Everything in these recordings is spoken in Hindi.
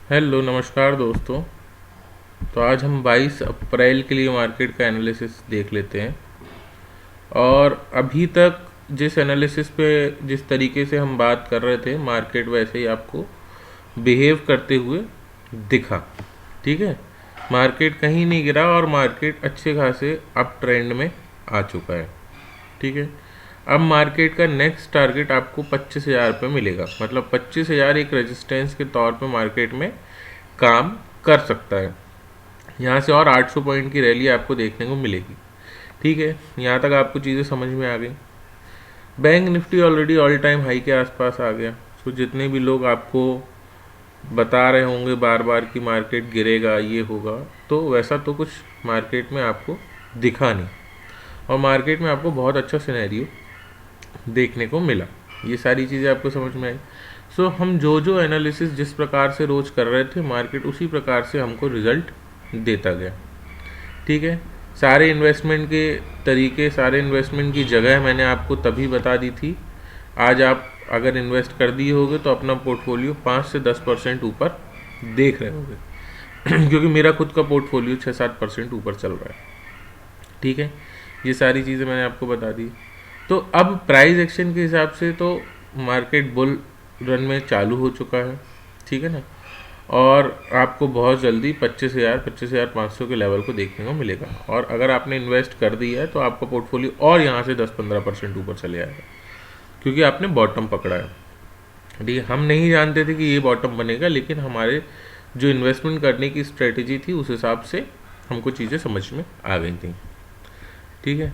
हेलो नमस्कार दोस्तों। तो आज हम 22 अप्रैल के लिए मार्केट का एनालिसिस देख लेते हैं। और अभी तक जिस एनालिसिस पे जिस तरीके से हम बात कर रहे थे, मार्केट वैसे ही आपको बिहेव करते हुए दिखा। ठीक है, मार्केट कहीं नहीं गिरा और मार्केट अच्छे खासे अप ट्रेंड में आ चुका है। ठीक है, अब मार्केट का नेक्स्ट टारगेट आपको 25,000 पे मिलेगा। मतलब 25,000 एक रेजिस्टेंस के तौर पे मार्केट में काम कर सकता है। यहाँ से और 800 पॉइंट की रैली आपको देखने को मिलेगी। ठीक है, यहाँ तक आपको चीज़ें समझ में आ गई। Bank Nifty already all time high के आसपास आ गया। तो जितने भी लोग आपको बता रहे होंगे बार बार कि मार्केट गिरेगा, ये होगा, तो वैसा तो कुछ मार्केट में आपको दिखा नहीं। और मार्केट में आपको बहुत अच्छा सिनेरियो देखने को मिला। ये सारी चीज़ें आपको समझ में आई। सो हम जो जो एनालिसिस जिस प्रकार से रोज कर रहे थे, मार्केट उसी प्रकार से हमको रिजल्ट देता गया। ठीक है, सारे इन्वेस्टमेंट के तरीके, सारे इन्वेस्टमेंट की जगह मैंने आपको तभी बता दी थी। आज आप अगर इन्वेस्ट कर दिए होगे तो अपना पोर्टफोलियो 5 से 10% ऊपर देख रहे होगे क्योंकि मेरा खुद का पोर्टफोलियो 6-7% ऊपर चल रहा है। ठीक है, ये सारी चीज़ें मैंने आपको बता दी। तो अब प्राइस एक्शन के हिसाब से तो मार्केट बुल रन में चालू हो चुका है। ठीक है ना, और आपको बहुत जल्दी 25,000 के लेवल को देखने को मिलेगा। और अगर आपने इन्वेस्ट कर दिया है तो आपका पोर्टफोलियो और यहाँ से 10-15% ऊपर चले आएगा, क्योंकि आपने बॉटम पकड़ा है। ठीक है, हम नहीं जानते थे कि ये बॉटम बनेगा, लेकिन हमारे जो इन्वेस्टमेंट करने की स्ट्रेटेजी थी उस हिसाब से हमको चीज़ें समझ में आ गई थी। ठीक है,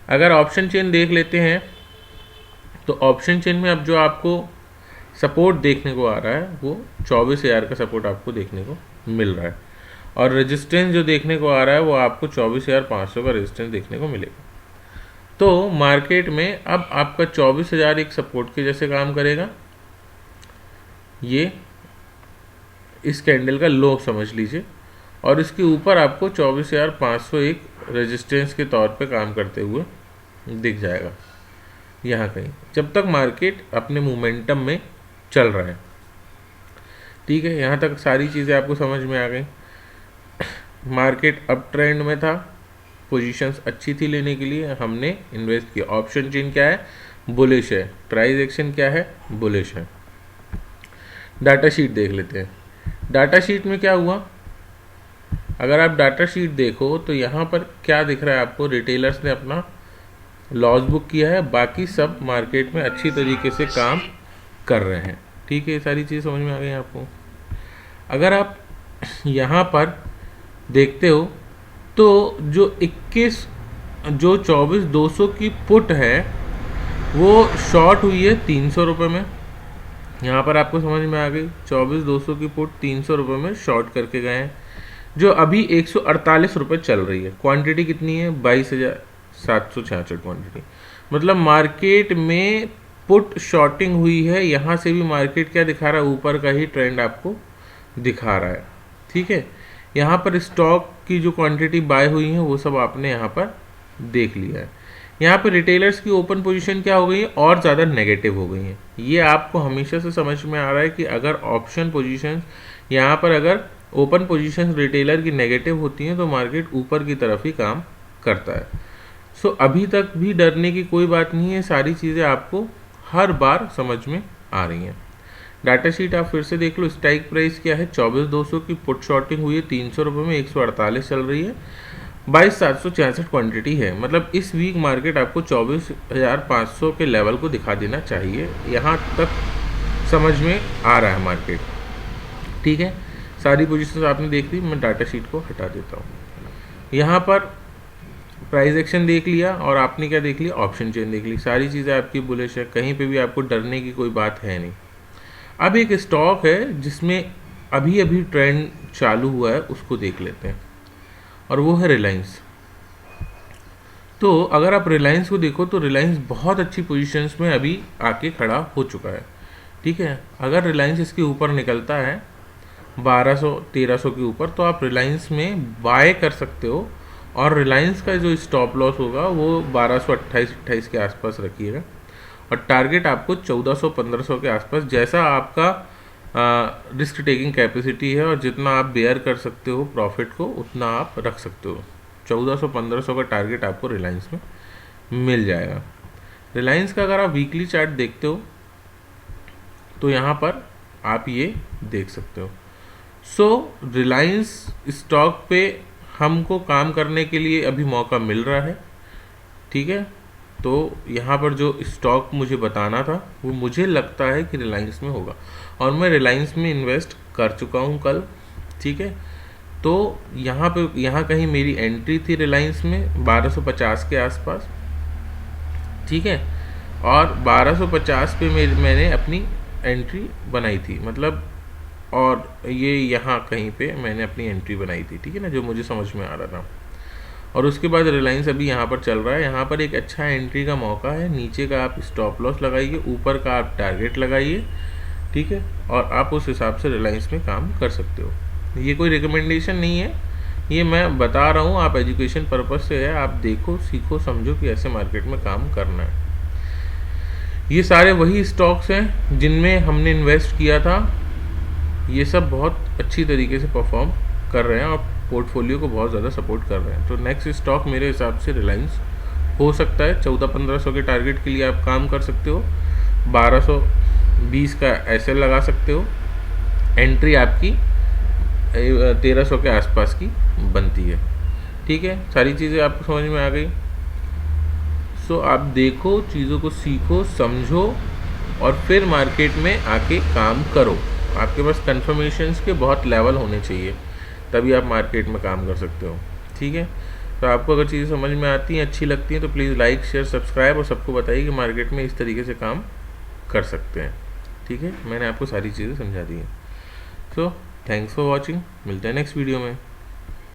अगर ऑप्शन चेन देख लेते हैं तो ऑप्शन चेन में अब जो आपको सपोर्ट देखने को आ रहा है वो 24,000 का सपोर्ट आपको देखने को मिल रहा है। और रेजिस्टेंस जो देखने को आ रहा है वो आपको 24,500 का रेजिस्टेंस देखने को मिलेगा। तो मार्केट में अब आपका 24,000 एक सपोर्ट के जैसे काम करेगा। ये इस कैंडल का लो समझ लीजिए, और इसके ऊपर आपको 24,500 एक रेजिस्टेंस के तौर पे काम करते हुए दिख जाएगा यहाँ कहीं, जब तक मार्केट अपने मोमेंटम में चल रहा है। ठीक है, यहाँ तक सारी चीज़ें आपको समझ में आ गई। मार्केट अप ट्रेंड में था, पोजीशंस अच्छी थी लेने के लिए, हमने इन्वेस्ट किया। ऑप्शन चेन क्या है? बुलिश है। प्राइस एक्शन क्या है? बुलिश है। डाटा शीट देख लेते हैं। डाटा शीट में क्या हुआ? अगर आप डाटा शीट देखो तो यहाँ पर क्या दिख रहा है आपको? रिटेलर्स ने अपना लॉस बुक किया है, बाकी सब मार्केट में अच्छी तरीके से काम कर रहे हैं। ठीक है, ये सारी चीज़ समझ में आ गई आपको। अगर आप यहाँ पर देखते हो तो जो 24,200 की पुट है वो शॉर्ट हुई है 300 रुपये में। यहाँ पर आपको समझ में आ गई, 24,200 की पुट 300 रुपये में शॉर्ट करके गए हैं, जो अभी 148 रुपये चल रही है। क्वांटिटी कितनी है? 22,766 क्वांटिटी। मतलब मार्केट में पुट शॉर्टिंग हुई है। यहाँ से भी मार्केट क्या दिखा रहा है? ऊपर का ही ट्रेंड आपको दिखा रहा है। ठीक है, यहाँ पर स्टॉक की जो क्वांटिटी बाय हुई है वो सब आपने यहाँ पर देख लिया है। यहाँ पर रिटेलर्स की ओपन पोजीशन क्या हो गई है? और ज़्यादा नेगेटिव हो गई है। ये आपको हमेशा से समझ में आ रहा है कि अगर ऑप्शन पोजीशन यहाँ पर अगर ओपन पोजीशन रिटेलर की नेगेटिव होती हैं तो मार्केट ऊपर की तरफ ही काम करता है। सो अभी तक भी डरने की कोई बात नहीं है, सारी चीज़ें आपको हर बार समझ में आ रही हैं। डाटा शीट आप फिर से देख लो। स्ट्राइक प्राइस क्या है? 24,200 की पुट शॉर्टिंग हुई है 300 रुपये में, 148 चल रही है, 22,766 क्वांटिटी है। मतलब इस वीक मार्केट आपको 24,500 के लेवल को दिखा देना चाहिए। यहाँ तक समझ में आ रहा है मार्केट। ठीक है, सारी पोजीशंस आपने देख ली। मैं डाटा शीट को हटा देता हूँ। यहाँ पर प्राइस एक्शन देख लिया और आपने क्या देख लिया? ऑप्शन चेन देख ली। सारी चीज़ें आपकी बुलिश है, कहीं पे भी आपको डरने की कोई बात है नहीं। अब एक स्टॉक है जिसमें अभी अभी ट्रेंड चालू हुआ है, उसको देख लेते हैं, और वो है रिलायंस। तो अगर आप रिलायंस को देखो तो रिलायंस बहुत अच्छी पोजीशंस में अभी आके खड़ा हो चुका है। ठीक है, अगर रिलायंस इसके ऊपर निकलता है 1200-1300 के ऊपर, तो आप रिलायंस में बाय कर सकते हो। और रिलायंस का जो स्टॉप लॉस होगा वो 1228-28 के आसपास रखिएगा, और टारगेट आपको 1400-1500 के आसपास। जैसा आपका रिस्क टेकिंग कैपेसिटी है, और जितना आप बेयर कर सकते हो प्रॉफिट को उतना आप रख सकते हो। 1400-1500 का टारगेट आपको रिलायंस में मिल जाएगा। रिलायंस का अगर आप वीकली चार्ट देखते हो तो यहाँ पर आप ये देख सकते हो। सो रिलायंस स्टॉक पे हमको काम करने के लिए अभी मौका मिल रहा है, ठीक है। तो यहाँ पर जो स्टॉक मुझे बताना था वो मुझे लगता है कि रिलायंस में होगा, और मैं रिलायंस में इन्वेस्ट कर चुका हूँ कल, ठीक है। तो यहाँ कहीं मेरी एंट्री थी रिलायंस में 1250 के आसपास, ठीक है। और 1250 पे मैंने अपनी एंट्री बनाई थी, मतलब, और ये यहाँ कहीं पे मैंने अपनी एंट्री बनाई थी, ठीक है ना, जो मुझे समझ में आ रहा था। और उसके बाद रिलायंस अभी यहाँ पर चल रहा है, यहाँ पर एक अच्छा एंट्री का मौका है। नीचे का आप स्टॉप लॉस लगाइए, ऊपर का आप टारगेट लगाइए, ठीक है, और आप उस हिसाब से रिलायंस में काम कर सकते हो। ये कोई रिकमेंडेशन नहीं है, ये मैं बता रहा हूँ, आप एजुकेशन पर्पज़ से है, आप देखो, सीखो, समझो कि ऐसे मार्केट में काम करना है। ये सारे वही स्टॉक्स हैं जिनमें हमने इन्वेस्ट किया था, ये सब बहुत अच्छी तरीके से परफॉर्म कर रहे हैं और पोर्टफोलियो को बहुत ज़्यादा सपोर्ट कर रहे हैं। तो नेक्स्ट स्टॉक मेरे हिसाब से रिलायंस हो सकता है। 1400-1500 के टारगेट के लिए आप काम कर सकते हो, 1220 का एसएल लगा सकते हो, एंट्री आपकी 1300 के आसपास की बनती है, ठीक है। सारी चीज़ें आपको समझ में आ गई। सो आप देखो, चीज़ों को सीखो, समझो, और फिर मार्केट में आके काम करो। आपके पास कन्फर्मेशंस के बहुत लेवल होने चाहिए, तभी आप मार्केट में काम कर सकते हो, ठीक है। तो आपको अगर चीज़ें समझ में आती हैं, अच्छी लगती हैं, तो प्लीज़ लाइक, शेयर, सब्सक्राइब, और सबको बताइए कि मार्केट में इस तरीके से काम कर सकते हैं, ठीक है। मैंने आपको सारी चीज़ें समझा दी हैं। सो थैंक्स फॉर वॉचिंग, मिलते हैं नेक्स्ट वीडियो में।